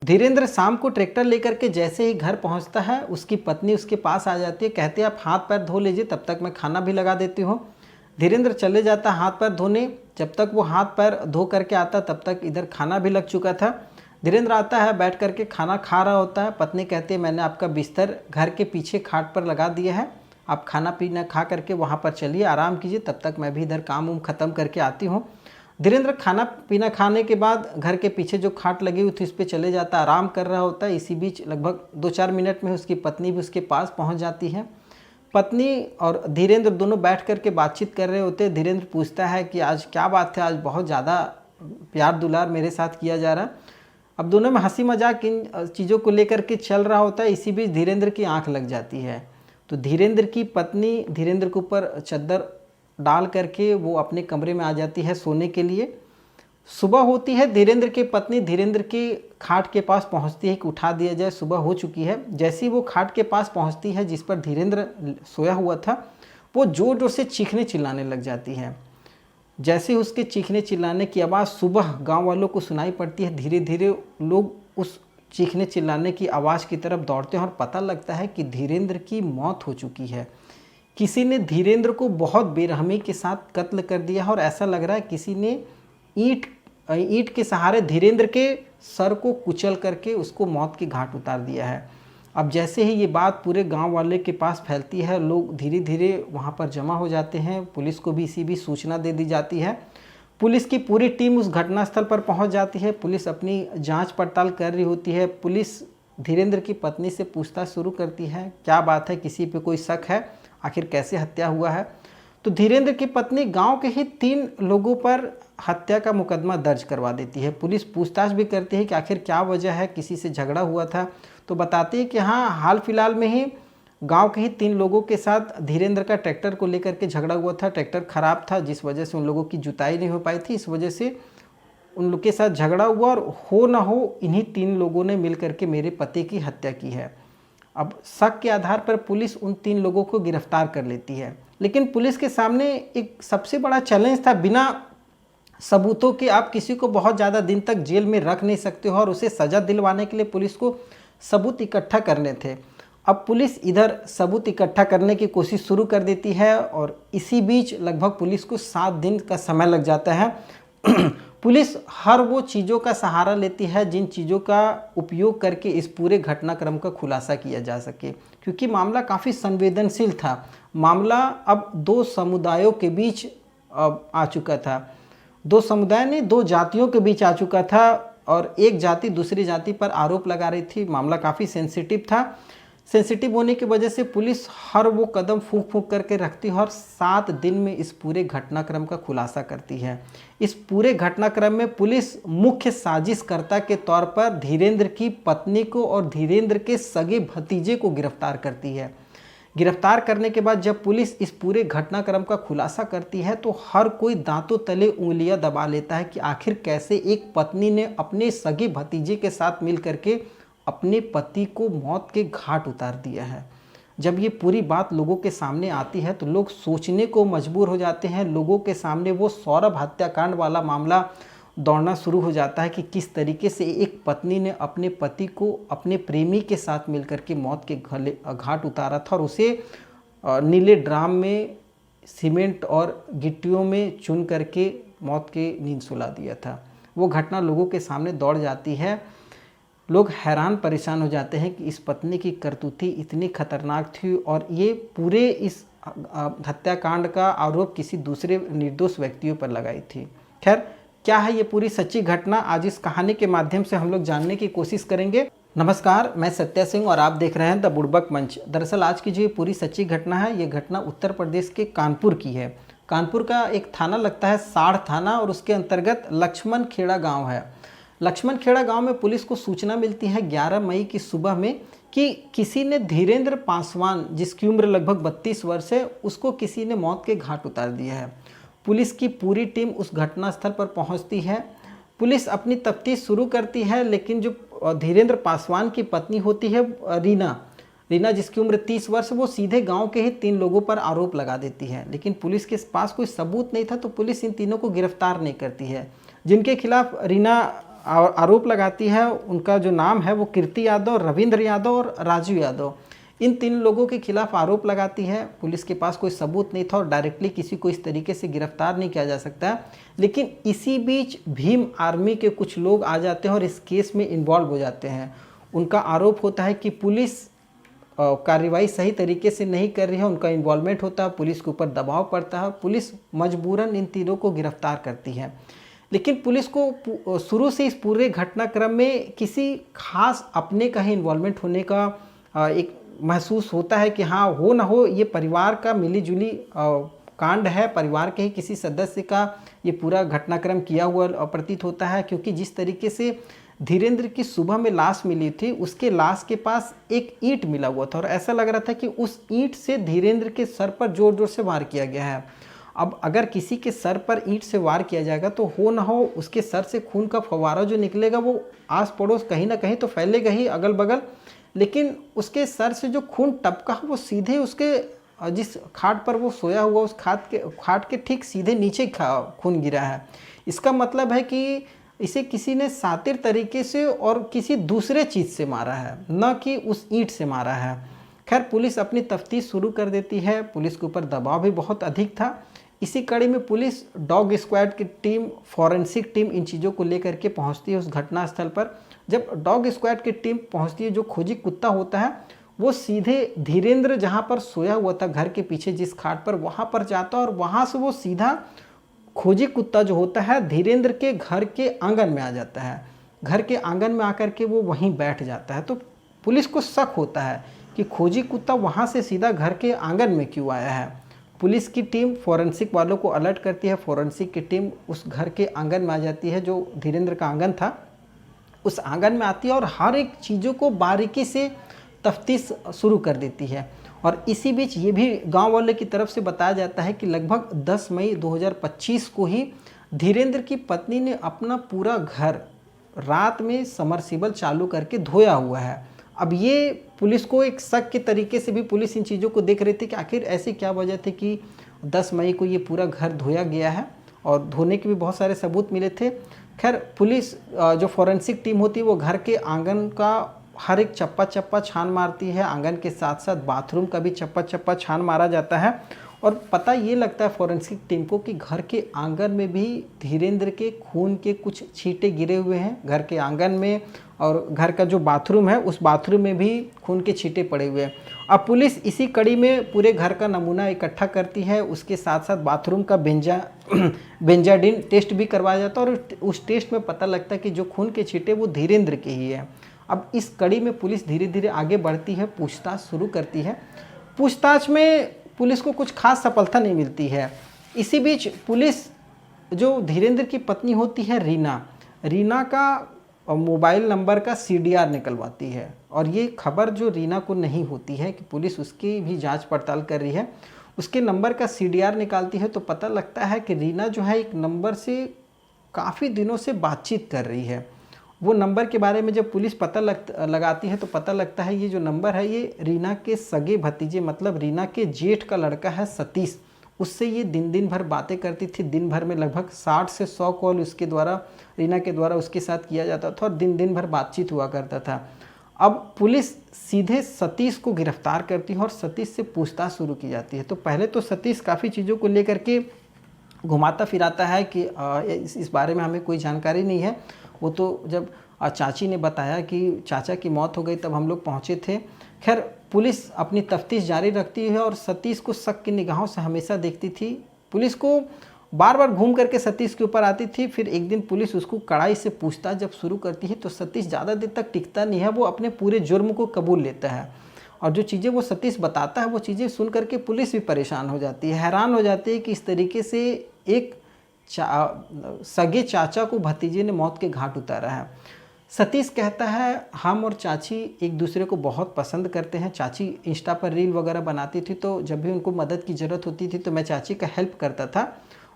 धीरेंद्र शाम को ट्रैक्टर लेकर के जैसे ही घर पहुंचता है, उसकी पत्नी उसके पास आ जाती है। कहती है आप हाथ पैर धो लीजिए, तब तक मैं खाना भी लगा देती हूँ। धीरेंद्र चले जाता हाथ पैर धोने। जब तक वो हाथ पैर धो करके आता तब तक इधर खाना भी लग चुका था। धीरेंद्र आता है, बैठ करके खाना खा रहा होता है। पत्नी कहती है मैंने आपका बिस्तर घर के पीछे खाट पर लगा दिया है, आप खाना पीना खा करके वहाँ पर चलिए, आराम कीजिए, तब तक मैं भी इधर काम ख़त्म करके आती हूँ। धीरेंद्र खाना पीना खाने के बाद घर के पीछे जो खाट लगी हुई थी उस पर चले जाता, आराम कर रहा होता है। इसी बीच लगभग 2-4 मिनट में उसकी पत्नी भी उसके पास पहुंच जाती है। पत्नी और धीरेंद्र दोनों बैठ कर के बातचीत कर रहे होते। धीरेंद्र पूछता है कि आज क्या बात है, आज बहुत ज़्यादा प्यार दुलार मेरे साथ किया जा रहा। अब दोनों में हंसी मजाक इन चीज़ों को लेकर के चल रहा होता है। इसी बीच धीरेंद्र की आंख लग जाती है, तो धीरेंद्र की पत्नी धीरेंद्र के ऊपर चद्दर डाल करके वो अपने कमरे में आ जाती है सोने के लिए। सुबह होती है, धीरेंद्र की पत्नी धीरेंद्र की खाट के पास पहुंचती है कि उठा दिया जाए, सुबह हो चुकी है। जैसे ही वो खाट के पास पहुंचती है जिस पर धीरेंद्र सोया हुआ था, वो जोर जोर से चीखने चिल्लाने लग जाती है। जैसे ही उसके चीखने चिल्लाने की आवाज़ सुबह गांव वालों को सुनाई पड़ती है, धीरे धीरे लोग उस चीखने चिल्लाने की आवाज़ की तरफ दौड़ते हैं और पता लगता है कि धीरेंद्र की मौत हो चुकी है। किसी ने धीरेंद्र को बहुत बेरहमी के साथ कत्ल कर दिया है और ऐसा लग रहा है किसी ने ईंट के सहारे धीरेंद्र के सर को कुचल करके उसको मौत के घाट उतार दिया है। अब जैसे ही ये बात पूरे गांव वाले के पास फैलती है, लोग धीरे धीरे वहां पर जमा हो जाते हैं। पुलिस को भी इसी भी सूचना दे दी जाती है। पुलिस की पूरी टीम उस घटनास्थल पर पहुंच जाती है। पुलिस अपनी जांच पड़ताल कर रही होती है। पुलिस धीरेंद्र की पत्नी से पूछताछ शुरू करती है, क्या बात है, किसी पे कोई शक है, आखिर कैसे हत्या हुआ है। तो धीरेंद्र की पत्नी गांव के ही 3 लोगों पर हत्या का मुकदमा दर्ज करवा देती है। पुलिस पूछताछ भी करती है कि आखिर क्या वजह है, किसी से झगड़ा हुआ था, तो बताती है कि हाँ, हाल फिलहाल में ही गांव के ही 3 लोगों के साथ धीरेंद्र का ट्रैक्टर को लेकर के झगड़ा हुआ था। ट्रैक्टर खराब था जिस वजह से उन लोगों की जुताई नहीं हो पाई थी, इस वजह से उन लोग के साथ झगड़ा हुआ और हो ना हो इन्हीं 3 लोगों ने मिल करके मेरे पति की हत्या की है। अब शक के आधार पर पुलिस उन 3 लोगों को गिरफ्तार कर लेती है। लेकिन पुलिस के सामने एक सबसे बड़ा चैलेंज था, बिना सबूतों के आप किसी को बहुत ज़्यादा दिन तक जेल में रख नहीं सकते हो और उसे सज़ा दिलवाने के लिए पुलिस को सबूत इकट्ठा करने थे। अब पुलिस इधर सबूत इकट्ठा करने की कोशिश शुरू कर देती है और इसी बीच लगभग पुलिस को 7 दिन का समय लग जाता है। पुलिस हर वो चीज़ों का सहारा लेती है जिन चीज़ों का उपयोग करके इस पूरे घटनाक्रम का खुलासा किया जा सके, क्योंकि मामला काफ़ी संवेदनशील था। मामला अब 2 समुदायों के बीच आ चुका था। 2 समुदाय नहीं, 2 जातियों के बीच आ चुका था और एक जाति दूसरी जाति पर आरोप लगा रही थी। मामला काफ़ी सेंसिटिव था। सेंसिटिव होने की वजह से पुलिस हर वो कदम फूंक फूंक करके रखती है और 7 दिन में इस पूरे घटनाक्रम का खुलासा करती है। इस पूरे घटनाक्रम में पुलिस मुख्य साजिशकर्ता के तौर पर धीरेंद्र की पत्नी को और धीरेंद्र के सगे भतीजे को गिरफ्तार करती है। गिरफ्तार करने के बाद जब पुलिस इस पूरे घटनाक्रम का खुलासा करती है तो हर कोई दांतों तले उंगलियां दबा लेता है कि आखिर कैसे एक पत्नी ने अपने सगे भतीजे के साथ मिल करके अपने पति को मौत के घाट उतार दिया है। जब ये पूरी बात लोगों के सामने आती है तो लोग सोचने को मजबूर हो जाते हैं। लोगों के सामने वो सौरभ हत्याकांड वाला मामला दौड़ना शुरू हो जाता है कि किस तरीके से एक पत्नी ने अपने पति को अपने प्रेमी के साथ मिलकर के मौत के घाट उतारा था और उसे नीले ड्राम में सीमेंट और गिट्टियों में चुन करके मौत की नींद सुला दिया था। वो घटना लोगों के सामने दौड़ जाती है। लोग हैरान परेशान हो जाते हैं कि इस पत्नी की करतूती इतनी खतरनाक थी और ये पूरे इस हत्याकांड का आरोप किसी दूसरे निर्दोष व्यक्तियों पर लगाई थी। खैर, क्या है ये पूरी सच्ची घटना, आज इस कहानी के माध्यम से हम लोग जानने की कोशिश करेंगे। नमस्कार, मैं सत्या सिंह और आप देख रहे हैं द बुड़बक मंच। दरअसल आज की जो ये पूरी सच्ची घटना है, ये घटना उत्तर प्रदेश के कानपुर की है। कानपुर का एक थाना लगता है साड़ थाना और उसके अंतर्गत लक्ष्मण खेड़ा गाँव है। लक्ष्मण खेड़ा गांव में पुलिस को सूचना मिलती है 11 मई की सुबह में कि किसी ने धीरेंद्र पासवान, जिसकी उम्र लगभग 32 वर्ष है, उसको किसी ने मौत के घाट उतार दिया है। पुलिस की पूरी टीम उस घटनास्थल पर पहुंचती है। पुलिस अपनी तफ्तीश शुरू करती है, लेकिन जो धीरेंद्र पासवान की पत्नी होती है रीना, जिसकी उम्र 30 वर्ष, वो सीधे गांव के ही 3 लोगों पर आरोप लगा देती है। लेकिन पुलिस के पास कोई सबूत नहीं था तो पुलिस इन तीनों को गिरफ्तार नहीं करती है। जिनके खिलाफ रीना आरोप लगाती है। उनका जो नाम है वो कीर्ति यादव, रविंद्र यादव और राजू यादव, इन 3 लोगों के खिलाफ आरोप लगाती है। पुलिस के पास कोई सबूत नहीं था और डायरेक्टली किसी को इस तरीके से गिरफ्तार नहीं किया जा सकता। लेकिन इसी बीच भीम आर्मी के कुछ लोग आ जाते हैं और इस केस में इन्वॉल्व हो जाते हैं। उनका आरोप होता है कि पुलिस कार्रवाई सही तरीके से नहीं कर रही है, उनका इन्वॉल्वमेंट होता है, पुलिस के ऊपर दबाव पड़ता है, पुलिस मजबूरन इन तीनों को गिरफ्तार करती है। लेकिन पुलिस को शुरू से इस पूरे घटनाक्रम में किसी खास अपने का ही इन्वॉल्वमेंट होने का एक महसूस होता है कि हाँ, हो ना हो ये परिवार का मिली-जुली कांड है, परिवार के ही किसी सदस्य का ये पूरा घटनाक्रम किया हुआ प्रतीत होता है। क्योंकि जिस तरीके से धीरेन्द्र की सुबह में लाश मिली थी, उसके लाश के पास एक ईंट मिला हुआ था और ऐसा लग रहा था कि उस ईंट से धीरेन्द्र के सर पर जोर जोर से वार किया गया है। अब अगर किसी के सर पर ईंट से वार किया जाएगा तो हो ना हो उसके सर से खून का फव्वारा जो निकलेगा वो आस पड़ोस कहीं ना कहीं तो फैलेगा ही, अगल बगल। लेकिन उसके सर से जो खून टपका वो सीधे उसके जिस खाट पर वो सोया हुआ उस खाट के ठीक सीधे नीचे खून गिरा है। इसका मतलब है कि इसे किसी ने शातिर तरीके से और किसी दूसरे चीज़ से मारा है, न कि उस ईंट से मारा है। खैर, पुलिस अपनी तफ्तीश शुरू कर देती है। पुलिस के ऊपर दबाव भी बहुत अधिक था। इसी कड़ी में पुलिस डॉग स्क्वाड की टीम, फॉरेंसिक टीम इन चीज़ों को लेकर के पहुंचती है उस घटना स्थल पर। जब डॉग स्क्वाड की टीम पहुंचती है, जो खोजी कुत्ता होता है वो सीधे धीरेन्द्र जहां पर सोया हुआ था घर के पीछे जिस खाट पर, वहां पर जाता है और वहां से वो सीधा खोजी कुत्ता जो होता है धीरेन्द्र के घर के आंगन में आ जाता है। घर के आंगन में आकर के वो वहीं बैठ जाता है। तो पुलिस को शक होता है कि खोजी कुत्ता वहां से सीधा घर के आंगन में क्यों आया है। पुलिस की टीम फॉरेंसिक वालों को अलर्ट करती है। फॉरेंसिक की टीम उस घर के आंगन में आ जाती है, जो धीरेन्द्र का आंगन था, उस आंगन में आती है और हर एक चीज़ों को बारीकी से तफ्तीश शुरू कर देती है। और इसी बीच ये भी गांव वाले की तरफ से बताया जाता है कि लगभग 10 मई 2025 को ही धीरेन्द्र की पत्नी ने अपना पूरा घर रात में समरसीबल चालू करके धोया हुआ है। अब ये पुलिस को एक शक के तरीके से भी पुलिस इन चीज़ों को देख रही थी कि आखिर ऐसी क्या वजह थी कि 10 मई को ये पूरा घर धोया गया है, और धोने के भी बहुत सारे सबूत मिले थे। खैर, पुलिस जो फॉरेंसिक टीम होती है वो घर के आंगन का हर एक चप्पा चप्पा छान मारती है। आंगन के साथ साथ बाथरूम का भी चप्पा चप्पा छान मारा जाता है। और पता ये लगता है फॉरेंसिक टीम को कि घर के आंगन में भी धीरेन्द्र के खून के कुछ छींटे गिरे हुए हैं घर के आंगन में, और घर का जो बाथरूम है उस बाथरूम में भी खून के छींटे पड़े हुए हैं। अब पुलिस इसी कड़ी में पूरे घर का नमूना इकट्ठा करती है। उसके साथ साथ बाथरूम का बेंजाडिन टेस्ट भी करवाया जाता है और उस टेस्ट में पता लगता है कि जो खून के छींटे वो धीरेन्द्र के ही है। अब इस कड़ी में पुलिस धीरे धीरे आगे बढ़ती है, पूछताछ शुरू करती है। पूछताछ में पुलिस को कुछ खास सफलता नहीं मिलती है। इसी बीच पुलिस जो धीरेन्द्र की पत्नी होती है रीना का मोबाइल नंबर का CDR निकलवाती है। और ये खबर जो रीना को नहीं होती है कि पुलिस उसकी भी जांच पड़ताल कर रही है। उसके नंबर का CDR निकालती है तो पता लगता है कि रीना जो है एक नंबर से काफ़ी दिनों से बातचीत कर रही है। वो नंबर के बारे में जब पुलिस पता लगाती है तो पता लगता है ये जो नंबर है ये रीना के सगे भतीजे, मतलब रीना के जेठ का लड़का है सतीश, उससे ये दिन भर बातें करती थी। दिन भर में लगभग 60 से 100 कॉल उसके द्वारा, रीना के द्वारा उसके साथ किया जाता था और दिन भर बातचीत हुआ करता था। अब पुलिस सीधे सतीश को गिरफ्तार करती है और सतीश से पूछताछ शुरू की जाती है। तो पहले तो सतीश काफ़ी चीज़ों को लेकर के घुमाता फिराता है कि इस बारे में हमें कोई जानकारी नहीं है। वो तो जब चाची ने बताया कि चाचा की मौत हो गई तब हम लोग पहुँचे थे। खैर, पुलिस अपनी तफ्तीश जारी रखती है और सतीश को शक की निगाहों से हमेशा देखती थी। पुलिस को बार बार घूम करके सतीश के ऊपर आती थी। फिर एक दिन पुलिस उसको कड़ाई से पूछताछ जब शुरू करती है तो सतीश ज़्यादा देर तक टिकता नहीं है, वो अपने पूरे जुर्म को कबूल लेता है। और जो चीज़ें वो सतीश बताता है वो चीज़ें सुन करके पुलिस भी परेशान हो जाती है, हैरान हो जाती है कि इस तरीके से एक सगे चाचा को भतीजे ने मौत के घाट उतारा है। सतीश कहता है हम और चाची एक दूसरे को बहुत पसंद करते हैं। चाची इंस्टा पर रील वगैरह बनाती थी तो जब भी उनको मदद की ज़रूरत होती थी तो मैं चाची का हेल्प करता था।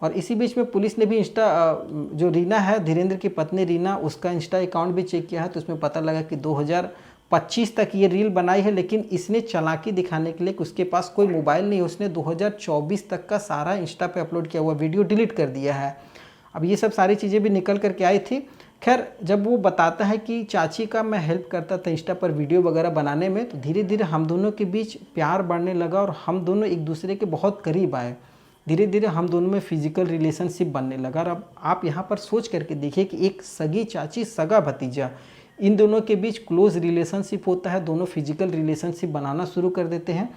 और इसी बीच में पुलिस ने भी इंस्टा, जो रीना है धीरेन्द्र की पत्नी रीना, उसका इंस्टा अकाउंट भी चेक किया है तो उसमें पता लगा कि 2025 तक ये रील बनाई है। लेकिन इसने चालाकी दिखाने के लिए कि उसके पास कोई मोबाइल नहीं, उसने 2024 तक का सारा इंस्टा पे अपलोड किया हुआ वीडियो डिलीट कर दिया है। अब ये सब सारी चीज़ें भी निकल करके आई थी। खैर जब वो बताता है कि चाची का मैं हेल्प करता था इंस्टा पर वीडियो वगैरह बनाने में, तो धीरे धीरे हम दोनों के बीच प्यार बढ़ने लगा और हम दोनों एक दूसरे के बहुत करीब आए। धीरे धीरे हम दोनों में फिजिकल रिलेशनशिप बनने लगा। और अब आप यहाँ पर सोच करके देखिए कि एक सगी चाची सगा भतीजा, इन दोनों के बीच क्लोज रिलेशनशिप होता है, दोनों फिजिकल रिलेशनशिप बनाना शुरू कर देते हैं।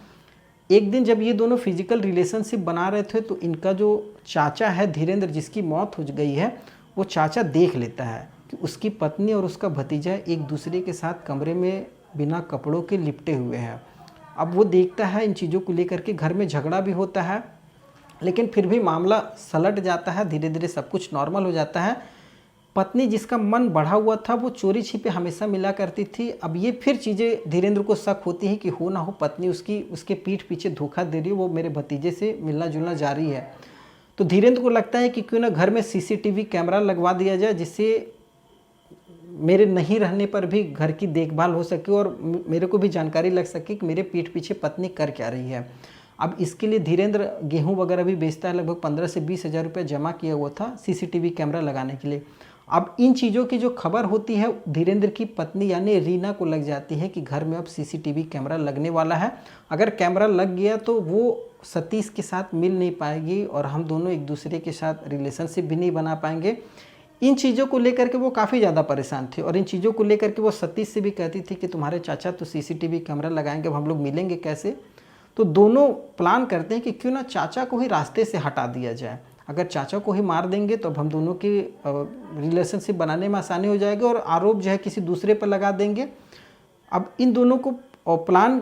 एक दिन जब ये दोनों फिजिकल रिलेशनशिप बना रहे थे तो इनका जो चाचा है धीरेन्द्र, जिसकी मौत हो गई है, वो चाचा देख लेता है कि उसकी पत्नी और उसका भतीजा एक दूसरे के साथ कमरे में बिना कपड़ों के लिपटे हुए हैं। अब वो देखता है इन चीज़ों को लेकर के घर में झगड़ा भी होता है, लेकिन फिर भी मामला सलट जाता है, धीरे धीरे सब कुछ नॉर्मल हो जाता है। पत्नी जिसका मन बढ़ा हुआ था वो चोरी छिपे हमेशा मिला करती थी। अब ये फिर चीज़ें धीरेन्द्र को शक होती है कि हो ना हो पत्नी उसके पीठ पीछे धोखा दे रही है, वो मेरे भतीजे से मिलना जुलना जारी है। तो धीरेन्द्र को लगता है कि क्यों ना घर में सीसीटीवी कैमरा लगवा दिया जाए, जिससे मेरे नहीं रहने पर भी घर की देखभाल हो सके और मेरे को भी जानकारी लग सके कि मेरे पीठ पीछे पत्नी कर क्या रही है। अब इसके लिए धीरेन्द्र गेहूं वगैरह भी बेचता है, लगभग 15 से 20 हज़ार रुपये जमा किया हुआ था सीसीटीवी कैमरा लगाने के लिए। अब इन चीज़ों की जो खबर होती है धीरेन्द्र की पत्नी यानी रीना को लग जाती है कि घर में अब सीसीटीवी कैमरा लगने वाला है। अगर कैमरा लग गया तो वो सतीश के साथ मिल नहीं पाएगी और हम दोनों एक दूसरे के साथ रिलेशनशिप भी नहीं बना पाएंगे। इन चीज़ों को लेकर के वो काफ़ी ज़्यादा परेशान थे और इन चीज़ों को लेकर के वो सतीश से भी कहती थी कि तुम्हारे चाचा तो सीसीटीवी कैमरा लगाएंगे, अब हम लोग मिलेंगे कैसे। तो दोनों प्लान करते हैं कि क्यों ना चाचा को ही रास्ते से हटा दिया जाए। अगर चाचा को ही मार देंगे तो अब हम दोनों की रिलेशनशिप बनाने में आसानी हो जाएगी और आरोप जो है किसी दूसरे पर लगा देंगे। अब इन दोनों को प्लान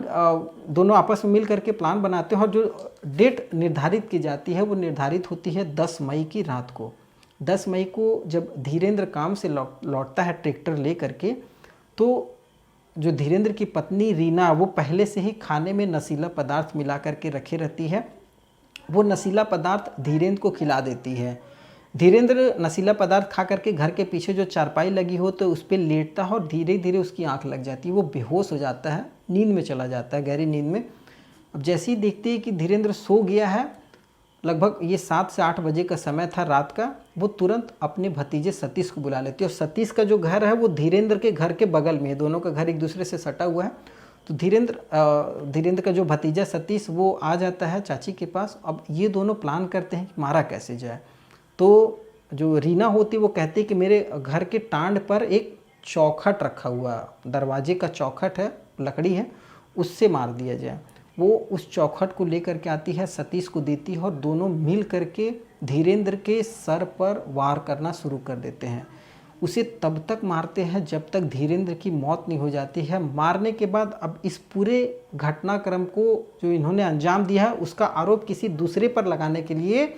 दोनों आपस में मिल करके प्लान बनाते हैं और जो डेट निर्धारित की जाती है वो निर्धारित होती है 10 मई की रात को। 10 मई को जब धीरेन्द्र काम से लौटता है ट्रैक्टर ले करके, तो जो धीरेन्द्र की पत्नी रीना वो पहले से ही खाने में नशीला पदार्थ मिला करके रखे रहती है। वो नशीला पदार्थ धीरेन्द्र को खिला देती है। धीरेन्द्र नशीला पदार्थ खा करके घर के पीछे जो चारपाई लगी हो तो उस पर लेटता है और धीरे धीरे उसकी आंख लग जाती है, वो बेहोश हो जाता है, नींद में चला जाता है, गहरी नींद में। अब जैसे ही देखते हैं कि धीरेन्द्र सो गया है, लगभग ये 7 से 8 बजे का समय था रात का, वो तुरंत अपने भतीजे सतीश को बुला लेती है। और सतीश का जो घर है वो धीरेन्द्र के घर के बगल में है, दोनों का घर एक दूसरे से सटा हुआ है। तो धीरेन्द्र का जो भतीजा सतीश वो आ जाता है चाची के पास। अब ये दोनों प्लान करते हैं कि मारा कैसे जाए। तो जो रीना होती है वो कहती है कि मेरे घर के टांड पर एक चौखट रखा हुआ, दरवाजे का चौखट है, लकड़ी है, उससे मार दिया जाए। वो उस चौखट को लेकर के आती है, सतीश को देती है और दोनों मिल करके धीरेन्द्र के सर पर वार करना शुरू कर देते हैं। उसे तब तक मारते हैं जब तक धीरेन्द्र की मौत नहीं हो जाती है। मारने के बाद अब इस पूरे घटनाक्रम को जो इन्होंने अंजाम दिया है उसका आरोप किसी दूसरे पर लगाने के लिए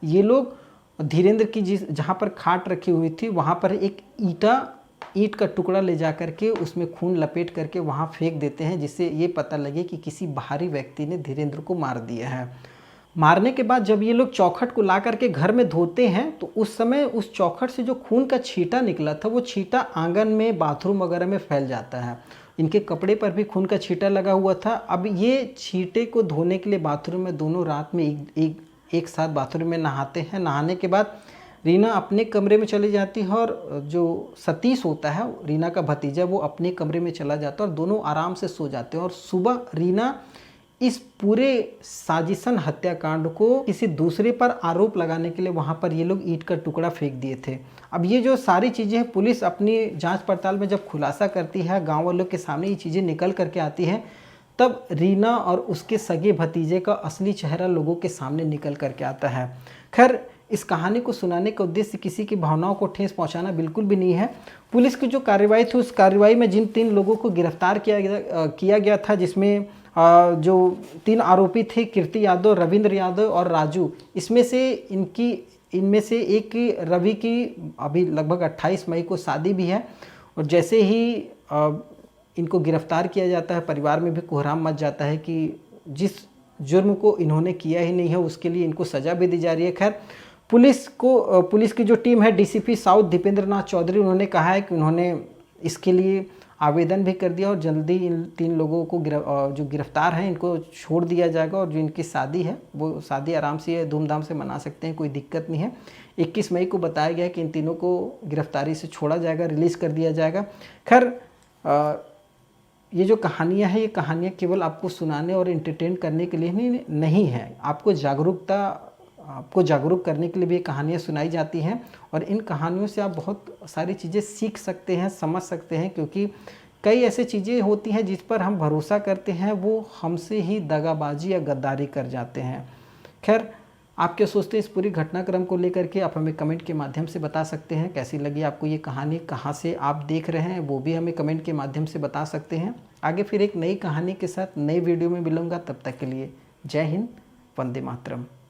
ये लोग धीरेन्द्र की जहाँ पर खाट रखी हुई थी वहाँ पर एक ईंट का टुकड़ा ले जा करके उसमें खून लपेट करके वहाँ फेंक देते हैं, जिससे ये पता लगे कि किसी बाहरी व्यक्ति ने धीरेन्द्र को मार दिया है। मारने के बाद जब ये लोग चौखट को ला करके घर में धोते हैं तो उस समय उस चौखट से जो खून का छींटा निकला था वो छींटा आंगन में, बाथरूम वगैरह में फैल जाता है। इनके कपड़े पर भी खून का छींटा लगा हुआ था। अब ये छींटे को धोने के लिए बाथरूम में दोनों रात में एक साथ बाथरूम में नहाते हैं। नहाने के बाद रीना अपने कमरे में चली जाती है और जो सतीश होता है रीना का भतीजा वो अपने कमरे में चला जाता है और दोनों आराम से सो जाते हैं। और सुबह रीना इस पूरे साजिशन हत्याकांड को किसी दूसरे पर आरोप लगाने के लिए वहाँ पर ये लोग ईंट का टुकड़ा फेंक दिए थे। अब ये जो सारी चीज़ें हैं पुलिस अपनी जांच पड़ताल में जब खुलासा करती है, गांव वालों के सामने ये चीज़ें निकल करके आती हैं, तब रीना और उसके सगे भतीजे का असली चेहरा लोगों के सामने निकल करके आता है। खैर इस कहानी को सुनाने का उद्देश्य किसी की भावनाओं को ठेस पहुंचाना बिल्कुल भी नहीं है। पुलिस की जो कार्रवाई थी उस कार्रवाई में जिन 3 लोगों को गिरफ्तार किया गया था, जिसमें जो 3 आरोपी थे कीर्ति यादव, रविंद्र यादव और राजू, इनमें से एक की रवि की अभी लगभग 28 मई को शादी भी है। और जैसे ही इनको गिरफ्तार किया जाता है परिवार में भी कोहराम मच जाता है कि जिस जुर्म को इन्होंने किया ही नहीं है उसके लिए इनको सज़ा भी दी जा रही है। खैर पुलिस की जो टीम है डीसीपी साउथ दीपेंद्र नाथ चौधरी, उन्होंने कहा है कि उन्होंने इसके लिए आवेदन भी कर दिया और जल्दी इन 3 लोगों को जो गिरफ्तार हैं इनको छोड़ दिया जाएगा और जो इनकी शादी है वो शादी आराम से धूमधाम से मना सकते हैं, कोई दिक्कत नहीं है। 21 मई को बताया गया कि इन तीनों को गिरफ्तारी से छोड़ा जाएगा, रिलीज़ कर दिया जाएगा। खैर ये जो कहानियाँ हैं, ये कहानियाँ केवल आपको सुनाने और एंटरटेन करने के लिए नहीं है, आपको जागरूक करने के लिए भी ये कहानियाँ सुनाई जाती हैं। और इन कहानियों से आप बहुत सारी चीज़ें सीख सकते हैं, समझ सकते हैं, क्योंकि कई ऐसी चीज़ें होती हैं जिस पर हम भरोसा करते हैं, वो हमसे ही दगाबाजी या गद्दारी कर जाते हैं। खैर, आप क्या सोचते हैं इस पूरी घटनाक्रम को लेकर के? आप हमें कमेंट के माध्यम से बता सकते हैं। कैसी लगी आपको ये कहानी, कहाँ से आप देख रहे हैं, वो भी हमें कमेंट के माध्यम से बता सकते हैं। आगे फिर एक नई कहानी के साथ नई वीडियो में मिलूँगा, तब तक के लिए जय हिंद, वंदे मातरम।